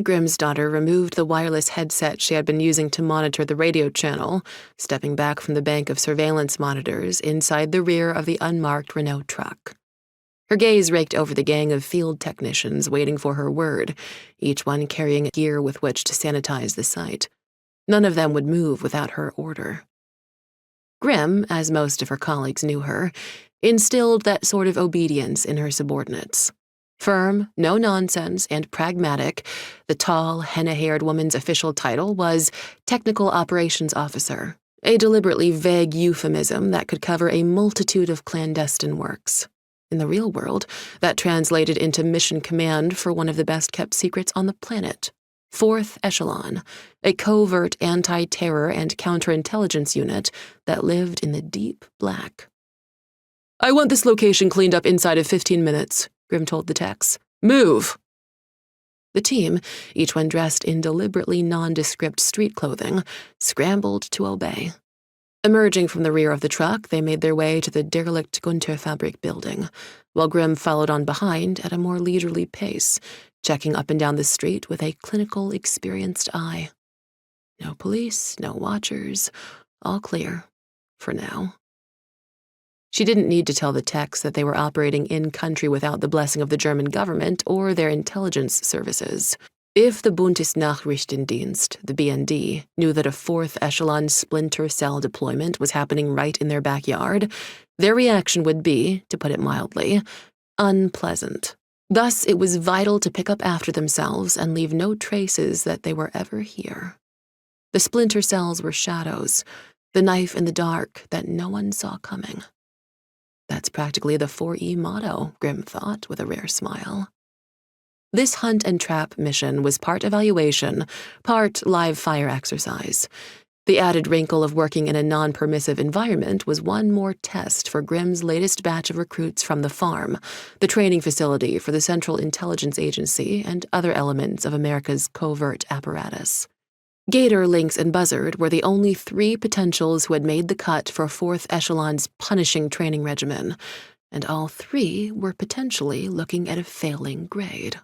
Grimm's daughter removed the wireless headset she had been using to monitor the radio channel, stepping back from the bank of surveillance monitors inside the rear of the unmarked Renault truck. Her gaze raked over the gang of field technicians waiting for her word, each one carrying gear with which to sanitize the site. None of them would move without her order. Grimm, as most of her colleagues knew her, instilled that sort of obedience in her subordinates. Firm, no-nonsense, and pragmatic, the tall, henna-haired woman's official title was Technical Operations Officer, a deliberately vague euphemism that could cover a multitude of clandestine works. In the real world, that translated into mission command for one of the best-kept secrets on the planet, Fourth Echelon, a covert anti-terror and counterintelligence unit that lived in the deep black. "I want this location cleaned up inside of 15 minutes, Grimm told the techs. "Move!" The team, each one dressed in deliberately nondescript street clothing, scrambled to obey. Emerging from the rear of the truck, they made their way to the derelict Gunterfabrik building, while Grimm followed on behind at a more leisurely pace, checking up and down the street with a clinical, experienced eye. No police, no watchers, all clear, for now. She didn't need to tell the techs that they were operating in-country without the blessing of the German government or their intelligence services. If the Bundesnachrichtendienst, the BND, knew that a Fourth Echelon Splinter Cell deployment was happening right in their backyard, their reaction would be, to put it mildly, unpleasant. Thus, it was vital to pick up after themselves and leave no traces that they were ever here. The Splinter Cells were shadows, the knife in the dark that no one saw coming. That's practically the 4E motto, Grimm thought with a rare smile. This hunt and trap mission was part evaluation, part live fire exercise. The added wrinkle of working in a non-permissive environment was one more test for Grimm's latest batch of recruits from the farm, the training facility for the Central Intelligence Agency and other elements of America's covert apparatus. Gator, Lynx, and Buzzard were the only 3 potentials who had made the cut for Fourth Echelon's punishing training regimen, and all 3 were potentially looking at a failing grade.